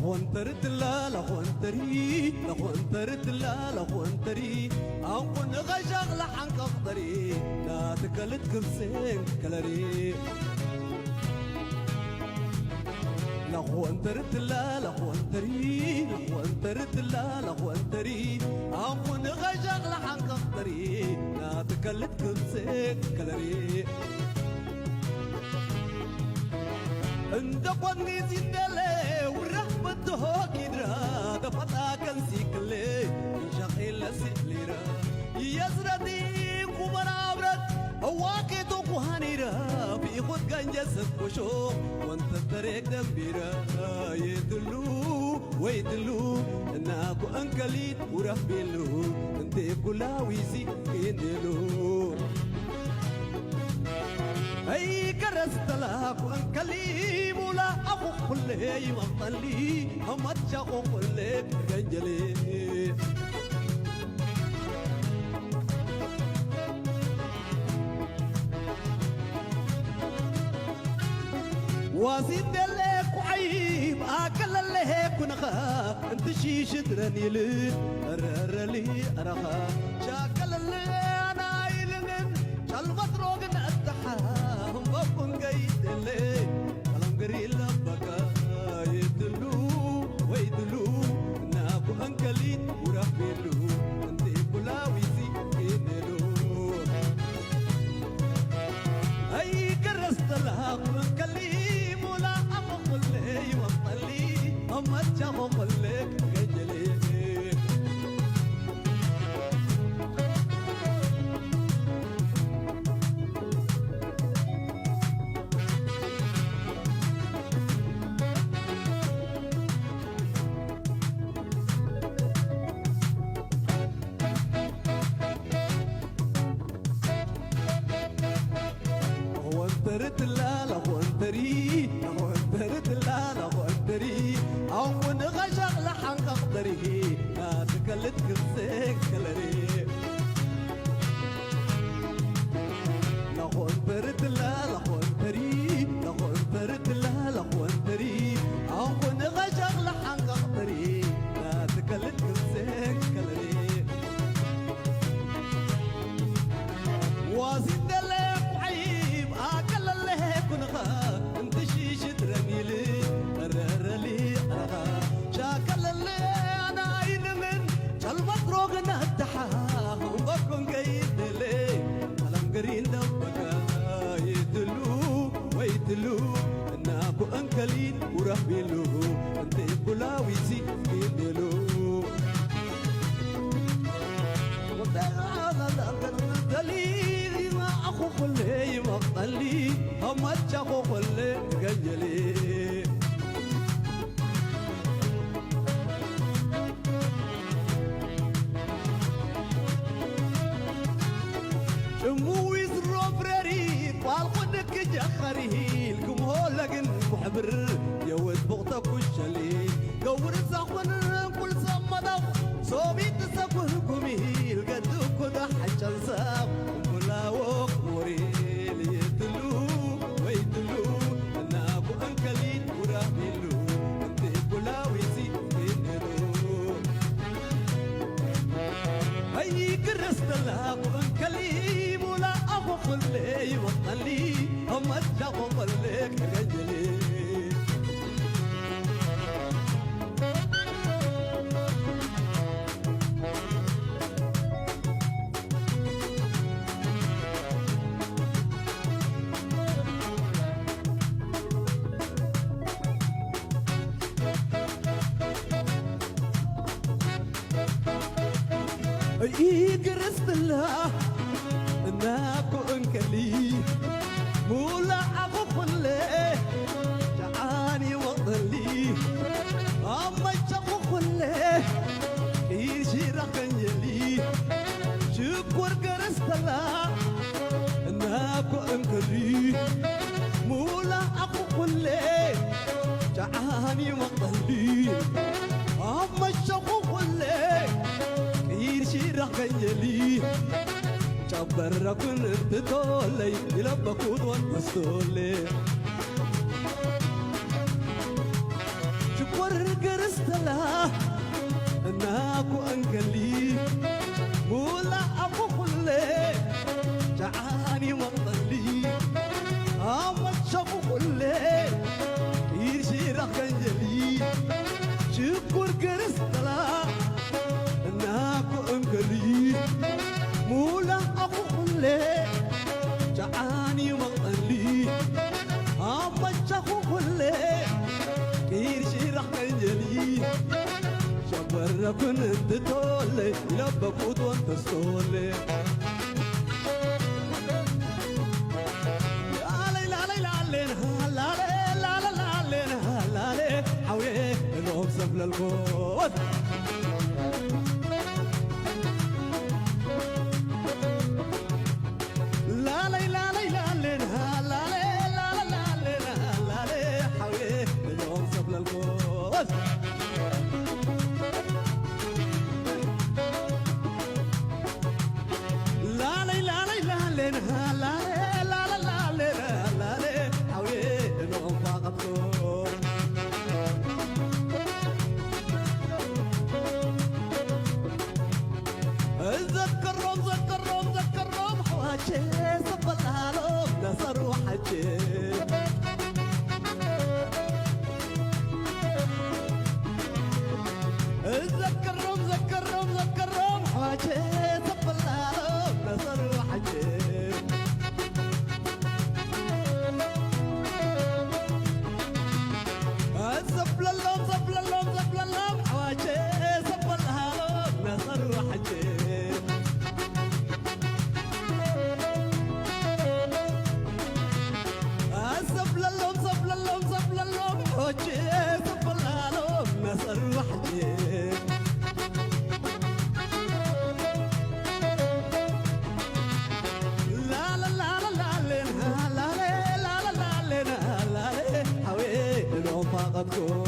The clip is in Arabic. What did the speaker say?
لخونترت لا لخونتري لخونترت لا لخونتري أكون غشغ لحن قدري لا تكلت كبسين كلري لخونترت لا لخونتري لخونترت لا لخونتري أكون غشغ لحن قدري لا تكلت كبسين كلري عندك ونيزي دلي ورحمته كدرا دفتا كان سيكلي شخيل سيكليرا يزردي كبر عبرت هواكي توقو هانيرا في خود كان وشوق وانت الطريق دمبيرا يدلو ويدلو اناكو انكليت ورحبيلو انتي كلاويزي كيندلو أي كرست لك وانكلي مولا أخو خلي مطلي أمت شاقو خلي رنجلي وازيد لك وعيب أكل لك ونخا انت شي شدرني لي أررلي أرخا شاكل لي أنا إلغن شالمطروق نأتحا بكون قيد اللي كلام قريل بكا يدلو ويدلو نابو انكليت ورحبيلو انتي بلاويزي كينلو اي كرست لها انكلي مولا امو قلي وطلي اما تشامو قلي كجلي لخونترت لا لخونتري لخونترت لا لخونتري أون غشغ لحن قدري لا تكلت كبسك كلري لخونترت لا لخونتري لخونترت لا لخونتري أون غشغ لحن قدري لا تكلت كبسك كلري وازيد انت شي شدرني لي ررلي شاكل اللي انا عين من شالمطروق نهتحا وبكون قيد لي كلام قرين دبكا يدلو ويدلو نابو انكلين ورحبيلو انت بلاويزي يدلو دليل ما اخو خلي مقتلي اما تشاخو خلي قجلي شمويز روبراري والقنك جخري لكم هو لقن محبر يود بغتك وشلي قور ساقون كل سمدو صوبي تساقو هكمي القدوك ده حجان ساق ولاوك موريل يدلو ويدلو نابو انكلين ورابيلو انت بلاويزي كينلو هاي كرست لك انكلين ولا اخو خلي وطلي اما تشاقو خليك رجلي يقرست الله ناكو انكلي مولا اخو خلي جعاني وضلي اما شخو خلي يجي رقنيلي شكور قرست الله ناكو انكلي مولا اخو خلي جعاني وضلي اما شخو خلي يرشي رقنيلي جبر كن تطولي يلبكون ونستولي شكور كنت تولي لبكوت وانت استولي حويه انهم سفل الموت لا لا لا لا لا لا لا لا لا لا لا حويه انهم سفل الموت لا لا لا لا لا لا لا لا لا لا لا حويه انهم فاقدكم ذكرهم حواجي صبلها لهم نصر وحجي ذكرهم حواجي صبلها لهم نصر وحجي زبل اللهم حواجي صبلها لهم نصر وحجي حواجي صبلها لهم نصر وحجي لا لا لا لا لا لا لا لا لا لا لا لا حويه لهم فاقدكم